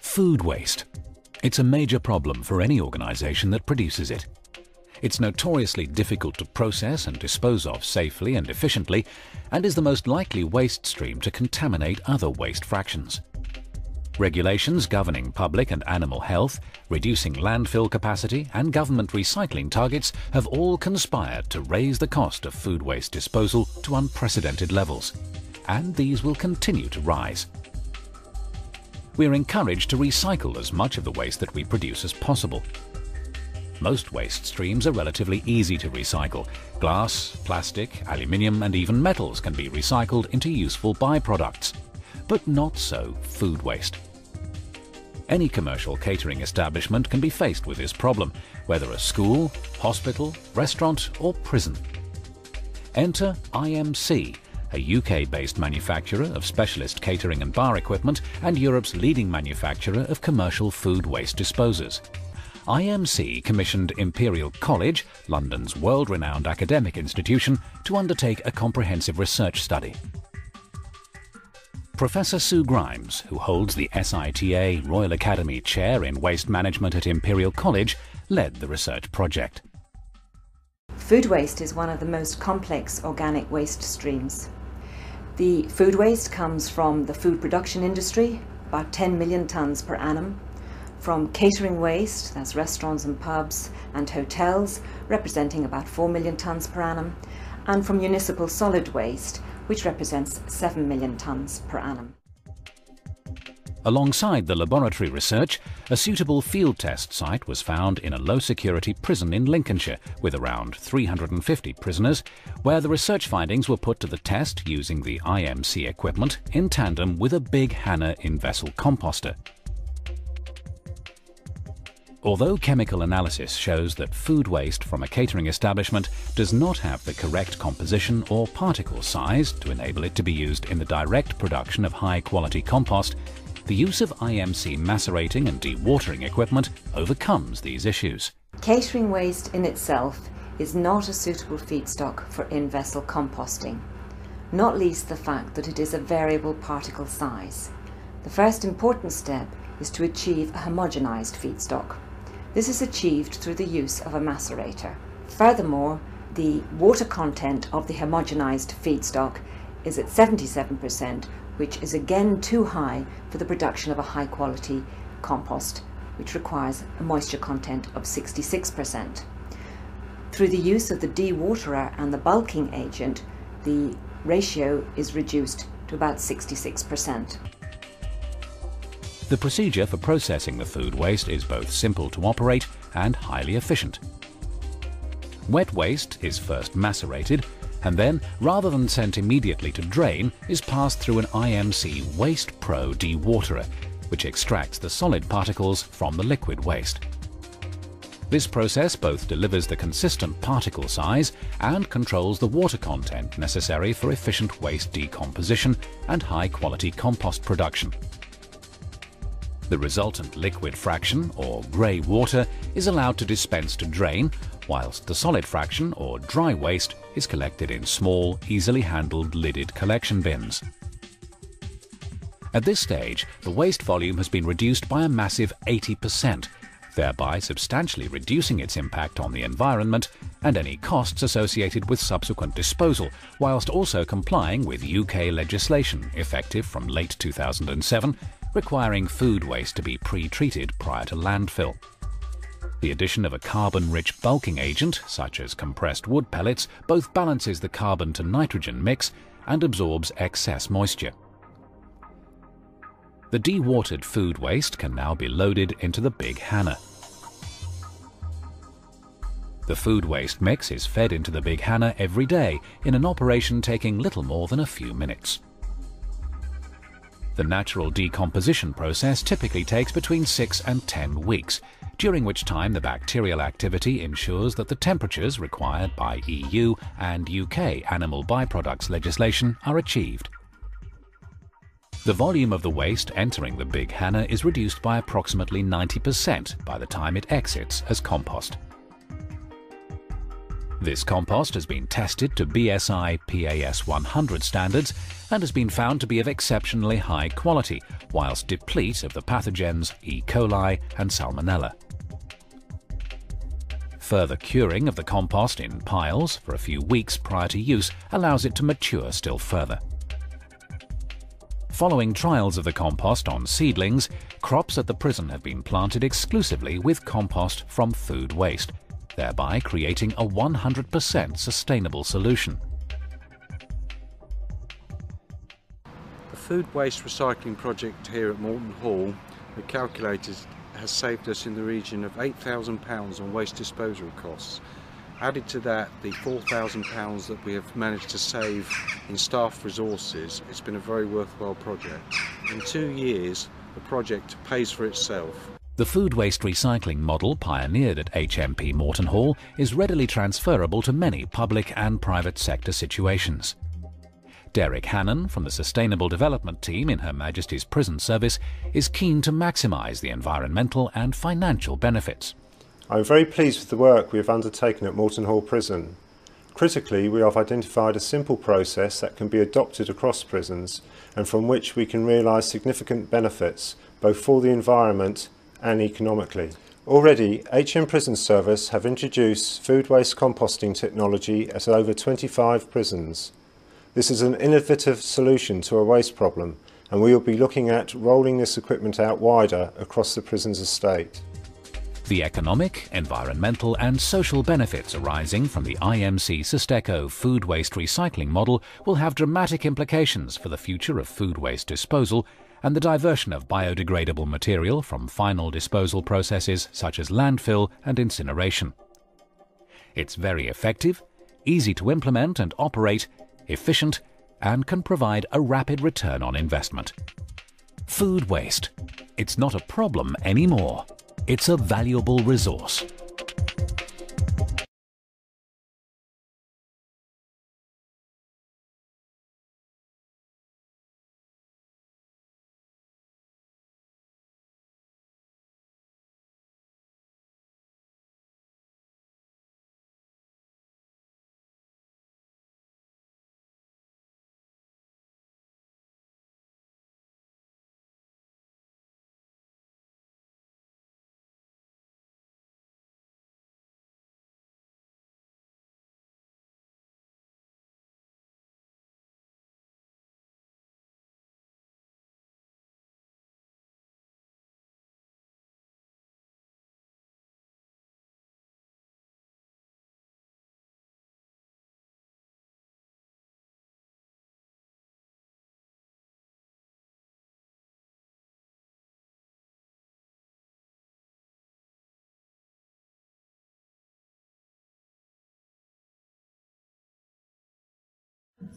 Food waste. It's a major problem for any organization that produces it. It's notoriously difficult to process and dispose of safely and efficiently, and is the most likely waste stream to contaminate other waste fractions. Regulations governing public and animal health, reducing landfill capacity, and government recycling targets have all conspired to raise the cost of food waste disposal to unprecedented levels, and these will continue to rise. We are encouraged to recycle as much of the waste that we produce as possible. Most waste streams are relatively easy to recycle. Glass, plastic, aluminium, and even metals can be recycled into useful byproducts. But not so food waste. Any commercial catering establishment can be faced with this problem, whether a school, hospital, restaurant, or prison. Enter IMC, a UK-based manufacturer of specialist catering and bar equipment and Europe's leading manufacturer of commercial food waste disposers. IMC commissioned Imperial College, London's world-renowned academic institution, to undertake a comprehensive research study. Professor Sue Grimes, who holds the SITA Royal Academy Chair in Waste Management at Imperial College, led the research project. Food waste is one of the most complex organic waste streams. The food waste comes from the food production industry, about 10 million tonnes per annum, from catering waste, that's restaurants and pubs and hotels, representing about 4 million tonnes per annum, and from municipal solid waste, which represents 7 million tonnes per annum. Alongside the laboratory research, a suitable field test site was found in a low-security prison in Lincolnshire with around 350 prisoners, where the research findings were put to the test using the IMC equipment in tandem with a big Hanna in-vessel composter. Although chemical analysis shows that food waste from a catering establishment does not have the correct composition or particle size to enable it to be used in the direct production of high-quality compost, the use of IMC macerating and dewatering equipment overcomes these issues. Catering waste in itself is not a suitable feedstock for in-vessel composting, not least the fact that it is a variable particle size. The first important step is to achieve a homogenized feedstock. This is achieved through the use of a macerator. Furthermore, the water content of the homogenized feedstock is at 77%, which is again too high for the production of a high quality compost, which requires a moisture content of 66%. Through the use of the dewaterer and the bulking agent, the ratio is reduced to about 66%. The procedure for processing the food waste is both simple to operate and highly efficient. Wet waste is first macerated, and then, rather than sent immediately to drain, is passed through an IMC Waste Pro dewaterer, which extracts the solid particles from the liquid waste. This process both delivers the consistent particle size and controls the water content necessary for efficient waste decomposition and high-quality compost production. The resultant liquid fraction, or grey water, is allowed to dispense to drain, whilst the solid fraction, or dry waste, is collected in small, easily handled lidded collection bins. At this stage, the waste volume has been reduced by a massive 80%, thereby substantially reducing its impact on the environment and any costs associated with subsequent disposal, whilst also complying with UK legislation effective from late 2007, requiring food waste to be pre-treated prior to landfill. The addition of a carbon-rich bulking agent, such as compressed wood pellets, both balances the carbon to nitrogen mix and absorbs excess moisture. The dewatered food waste can now be loaded into the big Hanna. The food waste mix is fed into the big Hanna every day in an operation taking little more than a few minutes. The natural decomposition process typically takes between 6 and 10 weeks, during which time the bacterial activity ensures that the temperatures required by EU and UK animal byproducts legislation are achieved. The volume of the waste entering the big hanner is reduced by approximately 90% by the time it exits as compost. This compost has been tested to BSI PAS 100 standards and has been found to be of exceptionally high quality, whilst deplete of the pathogens E. coli and Salmonella. Further curing of the compost in piles for a few weeks prior to use allows it to mature still further. Following trials of the compost on seedlings, crops at the prison have been planted exclusively with compost from food waste, thereby creating a 100% sustainable solution. The food waste recycling project here at Moulton Hall, we calculated, has saved us in the region of £8,000 on waste disposal costs. Added to that, the £4,000 that we have managed to save in staff resources, it's been a very worthwhile project. In 2 years, the project pays for itself. The food waste recycling model pioneered at HMP Moulton Hall is readily transferable to many public and private sector situations. Derek Hannon from the Sustainable Development Team in Her Majesty's Prison Service is keen to maximise the environmental and financial benefits. I'm very pleased with the work we have undertaken at Moulton Hall Prison. Critically, we have identified a simple process that can be adopted across prisons and from which we can realise significant benefits, both for the environment and economically. Already, HM Prison Service have introduced food waste composting technology at over 25 prisons. This is an innovative solution to a waste problem, and we will be looking at rolling this equipment out wider across the prison's estate. The economic, environmental and social benefits arising from the IMC Systeco food waste recycling model will have dramatic implications for the future of food waste disposal and the diversion of biodegradable material from final disposal processes such as landfill and incineration. It's very effective, easy to implement and operate, efficient, and can provide a rapid return on investment. Food waste. It's not a problem anymore. It's a valuable resource.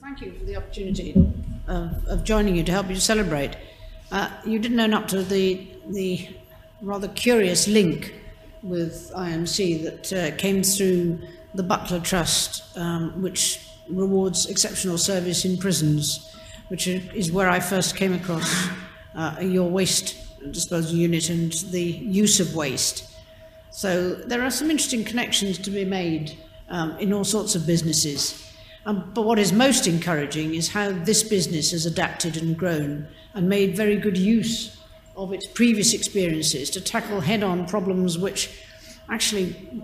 Thank you for the opportunity of joining you to help you to celebrate. You didn't own up to the rather curious link with IMC that came through the Butler Trust, which rewards exceptional service in prisons, which is where I first came across your waste disposal unit and the use of waste. So there are some interesting connections to be made in all sorts of businesses. But what is most encouraging is how this business has adapted and grown and made very good use of its previous experiences to tackle head-on problems which actually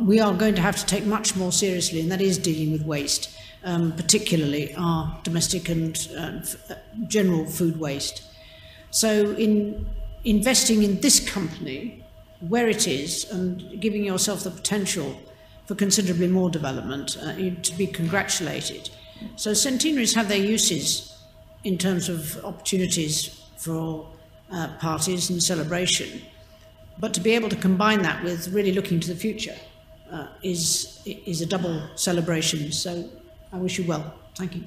we are going to have to take much more seriously, and that is dealing with waste, particularly our domestic and general food waste. So in investing in this company, where it is, and giving yourself the potential for considerably more development, to be congratulated. So centenaries have their uses in terms of opportunities for parties and celebration, but to be able to combine that with really looking to the future is a double celebration. So I wish you well. Thank you.